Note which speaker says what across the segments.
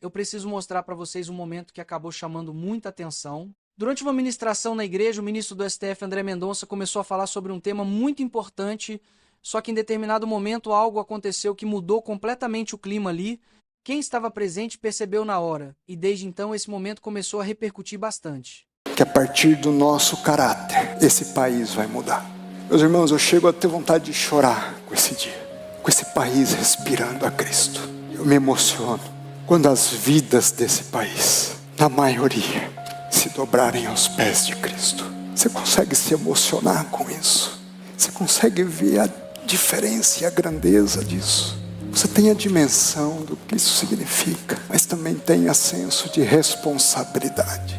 Speaker 1: eu preciso mostrar para vocês um momento que acabou chamando muita atenção. Durante uma ministração na igreja, o ministro do STF, André Mendonça, começou a falar sobre um tema muito importante, só que em determinado momento algo aconteceu que mudou completamente o clima ali. Quem estava presente percebeu na hora, e desde então esse momento começou a repercutir bastante.
Speaker 2: Que a partir do nosso caráter, esse país vai mudar. Meus irmãos, eu chego a ter vontade de chorar com esse dia, com esse país respirando a Cristo. Eu me emociono quando as vidas desse país, na maioria, se dobrarem aos pés de Cristo. Você consegue se emocionar com isso? Você consegue ver a diferença e a grandeza disso? Você tem a dimensão do que isso significa, mas também tenha senso de responsabilidade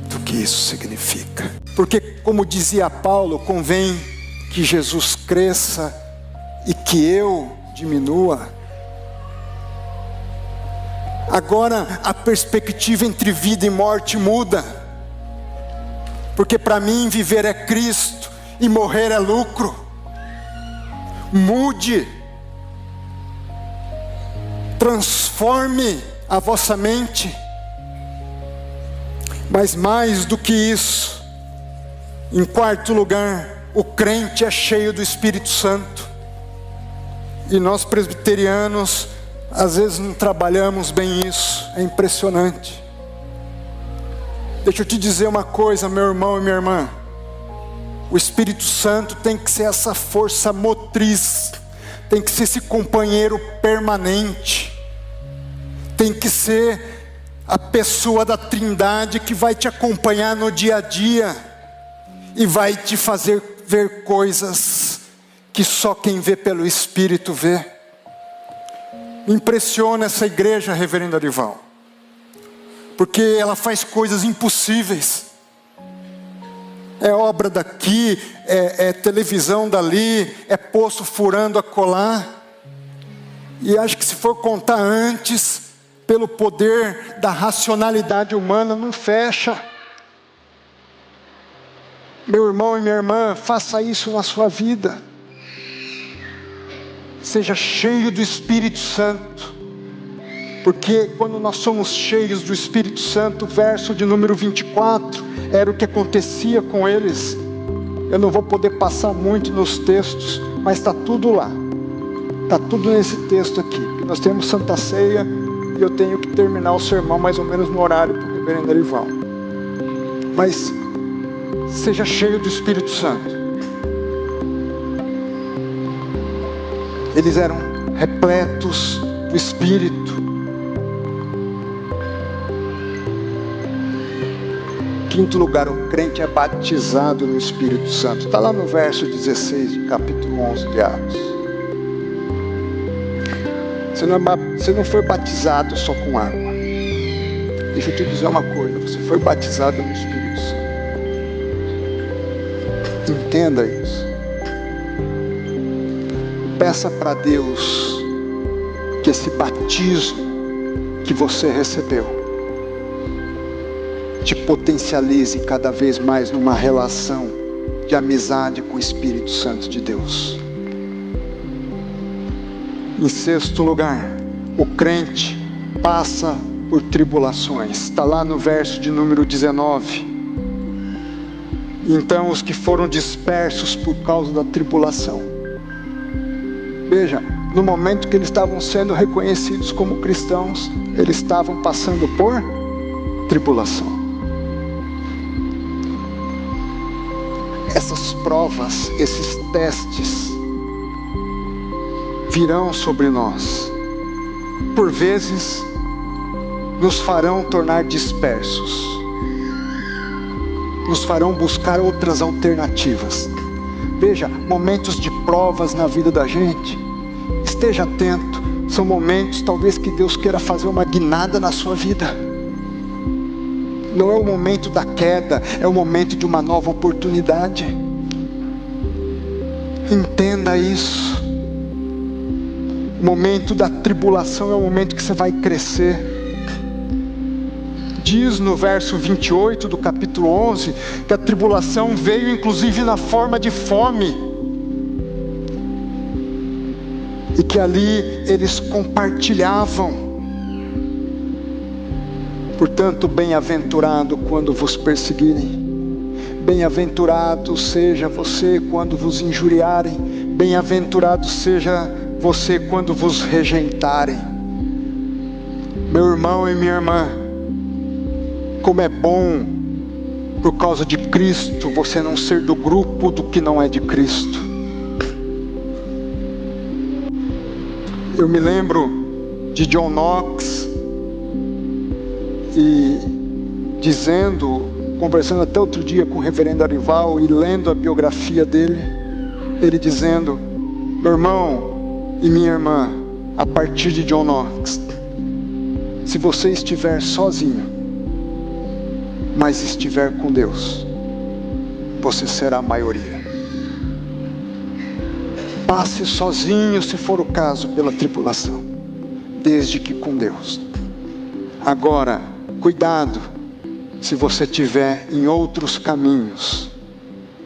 Speaker 2: do que isso significa. Porque, como dizia Paulo, convém que Jesus cresça e que eu diminua. Agora a perspectiva entre vida e morte muda. Porque para mim viver é Cristo e morrer é lucro. Mude. Transforme a vossa mente. Mas mais do que isso, em quarto lugar, o crente é cheio do Espírito Santo. E nós presbiterianos, às vezes não trabalhamos bem isso. É impressionante. Deixa eu te dizer uma coisa, meu irmão e minha irmã. O Espírito Santo tem que ser essa força motriz. Tem que ser esse companheiro permanente. Tem que ser a pessoa da Trindade que vai te acompanhar no dia a dia e vai te fazer ver coisas que só quem vê pelo Espírito vê. Me impressiona essa igreja, reverendo Arival, porque ela faz coisas impossíveis. É obra daqui, é televisão dali, é poço furando acolá. E acho que se for contar antes, pelo poder da racionalidade humana, não fecha. Meu irmão e minha irmã, faça isso na sua vida. Seja cheio do Espírito Santo. Porque quando nós somos cheios do Espírito Santo, verso de número 24, era o que acontecia com eles. Eu não vou poder passar muito nos textos, mas está tudo lá. Está tudo nesse texto aqui. Nós temos Santa Ceia e eu tenho que terminar o sermão mais ou menos no horário para o reverendo Arival. Mas seja cheio do Espírito Santo. Eles eram repletos do Espírito. Quinto lugar, o crente é batizado no Espírito Santo. Está lá no verso 16 de capítulo 11 de Atos. Você não foi batizado só com água. Deixa eu te dizer uma coisa. Você foi batizado no Espírito Santo. Entenda isso. Peça para Deus que esse batismo que você recebeu te potencialize cada vez mais numa relação de amizade com o Espírito Santo de Deus. Em sexto lugar, o crente passa por tribulações. Está lá no verso de número 19. Então os que foram dispersos por causa da tribulação. Veja, no momento que eles estavam sendo reconhecidos como cristãos, eles estavam passando por tribulação. Essas provas, esses testes virão sobre nós. Por vezes nos farão tornar dispersos, nos farão buscar outras alternativas. Veja, momentos de provas na vida da gente, esteja atento. São momentos talvez que Deus queira fazer uma guinada na sua vida. Não é o momento da queda, é o momento de uma nova oportunidade. Entenda isso. O momento da tribulação é o momento que você vai crescer. Diz no verso 28 do capítulo 11 que a tribulação veio inclusive na forma de fome. E que ali eles compartilhavam Portanto, bem-aventurado quando vos perseguirem. Bem-aventurado seja você quando vos injuriarem. Bem-aventurado seja você quando vos rejeitarem. Meu irmão e minha irmã, como é bom, por causa de Cristo, você não ser do grupo do que não é de Cristo. Eu me lembro de John Knox, e conversando até outro dia com o reverendo Arival e lendo a biografia dele, ele dizendo: meu irmão e minha irmã, a partir de John Knox, se você estiver sozinho, mas estiver com Deus, você será a maioria. Passe sozinho, se for o caso, pela tribulação, desde que com Deus. Agora, cuidado se você estiver em outros caminhos,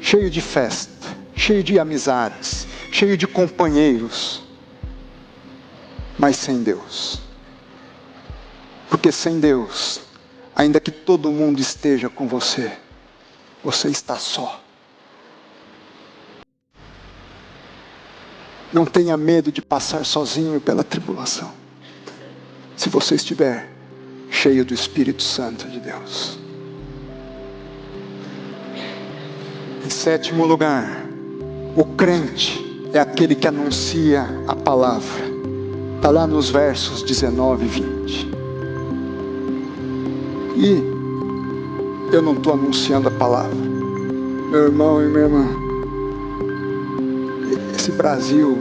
Speaker 2: cheio de festa, cheio de amizades, cheio de companheiros, mas sem Deus. Porque sem Deus, ainda que todo mundo esteja com você, você está só. Não tenha medo de passar sozinho pela tribulação, se você estiver cheio do Espírito Santo de Deus. Em sétimo lugar, o crente é aquele que anuncia a palavra. Está lá nos versos 19 e 20. E eu não estou anunciando a palavra. Meu irmão e minha irmã, esse Brasil,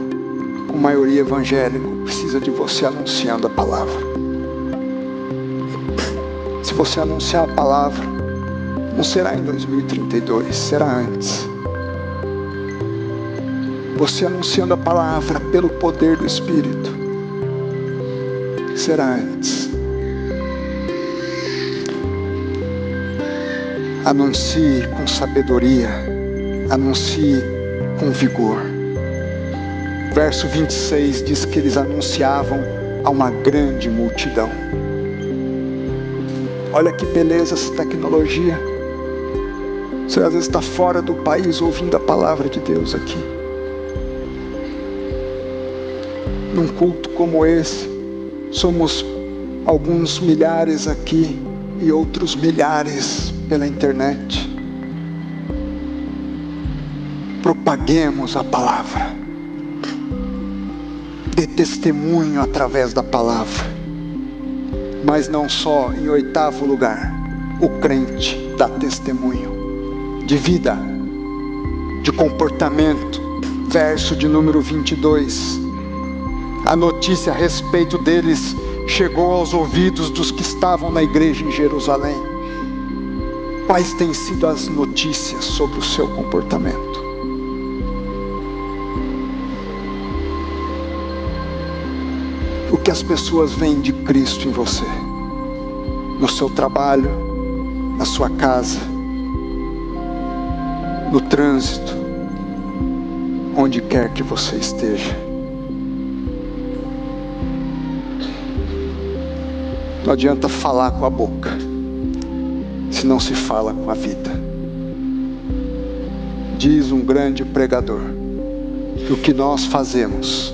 Speaker 2: com maioria evangélica, precisa de você anunciando a palavra. Se você anunciar a palavra, não será em 2032, será antes. Você anunciando a palavra pelo poder do Espírito, será antes. Anuncie com sabedoria, anuncie com vigor. Verso 26 diz que eles anunciavam a uma grande multidão. Olha que beleza essa tecnologia. Você às vezes está fora do país ouvindo a palavra de Deus aqui. Num culto como esse, somos alguns milhares aqui e outros milhares pela internet. Propaguemos a palavra. Dê testemunho através da palavra. Mas não só. Em oitavo lugar, o crente dá testemunho de vida, de comportamento. Verso de número 22. A notícia a respeito deles chegou aos ouvidos dos que estavam na igreja em Jerusalém. Quais têm sido as notícias sobre o seu comportamento? O que as pessoas veem de Cristo em você? No seu trabalho, na sua casa, no trânsito, onde quer que você esteja. Não adianta falar com a boca, se não se fala com a vida. Diz um grande pregador que o que nós fazemos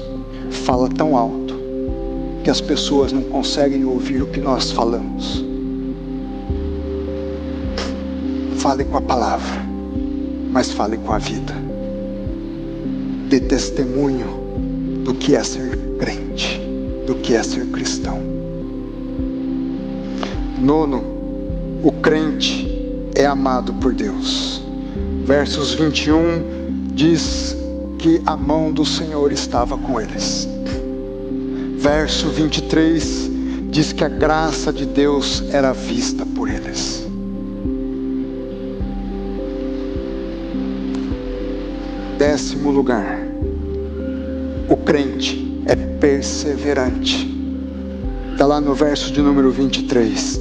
Speaker 2: fala tão alto que as pessoas não conseguem ouvir o que nós falamos. Fale com a palavra, mas fale com a vida. Dê testemunho do que é ser crente, do que é ser cristão. Nono, o crente é amado por Deus. Versos 21 diz que a mão do Senhor estava com eles. Verso 23 diz que a graça de Deus era vista por eles. Décimo lugar, o crente é perseverante. Está lá no verso de número 23,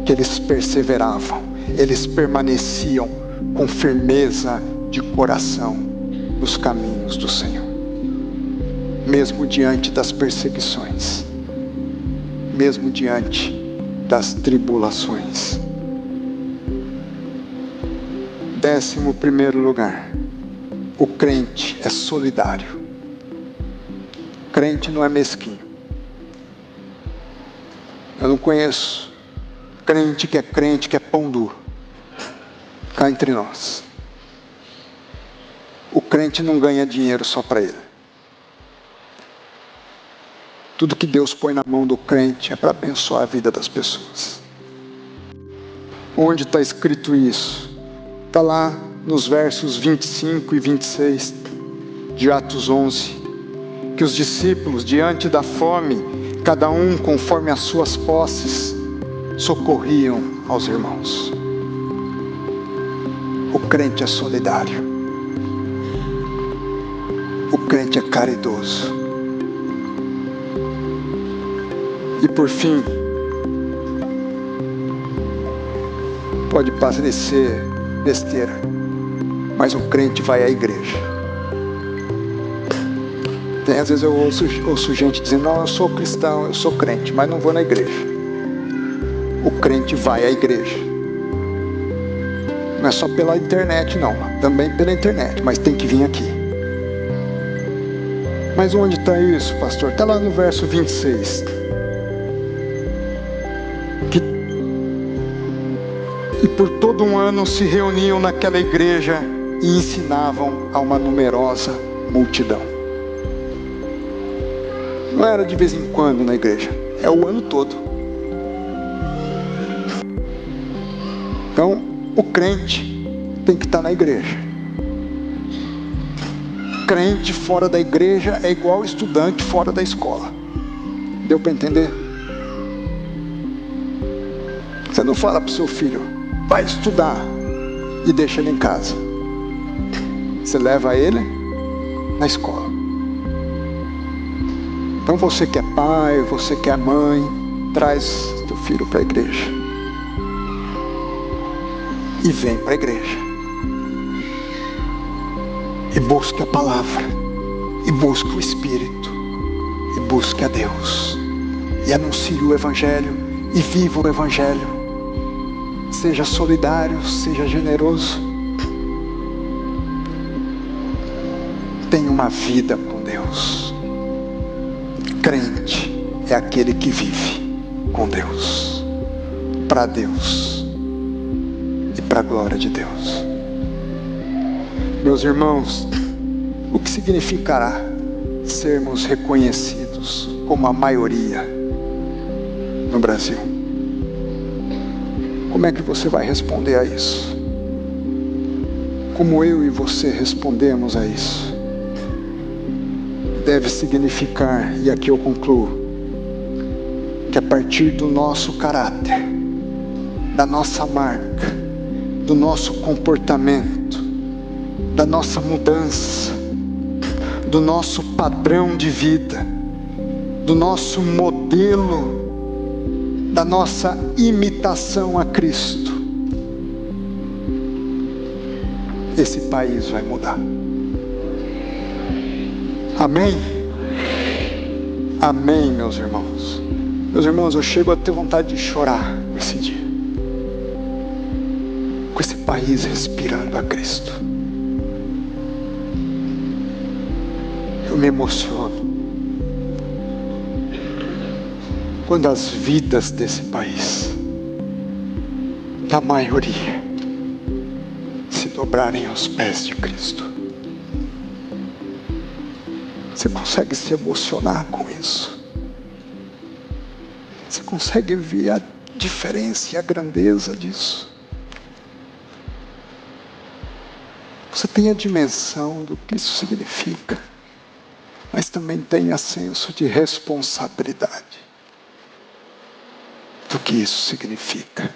Speaker 2: que eles perseveravam, eles permaneciam com firmeza de coração nos caminhos do Senhor. Mesmo diante das perseguições, mesmo diante das tribulações. 11º lugar, o crente é solidário. O crente não é mesquinho. Eu não conheço crente que é pão duro. Cá entre nós. O crente não ganha dinheiro só para ele. Tudo que Deus põe na mão do crente é para abençoar a vida das pessoas. Onde está escrito isso? Está lá nos versos 25 e 26 de Atos 11. Que os discípulos, diante da fome, cada um conforme as suas posses, socorriam aos irmãos. O crente é solidário. O crente é caridoso. E por fim, pode parecer besteira, mas o crente vai à igreja. Às vezes eu ouço gente dizendo: não, eu sou cristão, eu sou crente, mas não vou na igreja. O crente vai à igreja. Não é só pela internet não, também pela internet, mas tem que vir aqui. Mas onde está isso, pastor? Está lá no verso 26. E por todo um ano se reuniam naquela igreja e ensinavam a uma numerosa multidão. Não era de vez em quando na igreja, é o ano todo. Então, o crente tem que estar na igreja. Crente fora da igreja é igual estudante fora da escola. Deu para entender? Você não fala para o seu filho: vai estudar, e deixa ele em casa. Você leva ele na escola. Então você que é pai, você que é mãe, traz teu filho para a igreja. E vem para a igreja. E busque a palavra. E busque o Espírito. E busque a Deus. E anuncie o Evangelho. E viva o Evangelho. Seja solidário, seja generoso. Tenha uma vida com Deus. Crente é aquele que vive com Deus, para Deus e para a glória de Deus. Meus irmãos, o que significará sermos reconhecidos como a maioria no Brasil? Como é que você vai responder a isso? Como eu e você respondemos a isso? Deve significar, e aqui eu concluo, que a partir do nosso caráter, da nossa marca, do nosso comportamento, da nossa mudança, do nosso padrão de vida, do nosso modelo, da nossa imitação a Cristo, esse país vai mudar. Amém? Amém, meus irmãos. Meus irmãos, eu chego a ter vontade de chorar nesse dia, com esse país respirando a Cristo. Eu me emociono quando as vidas desse país, da maioria, se dobrarem aos pés de Cristo. Você consegue se emocionar com isso? Você consegue ver a diferença e a grandeza disso? Você tem a dimensão do que isso significa, mas também tenha senso de responsabilidade do que isso significa.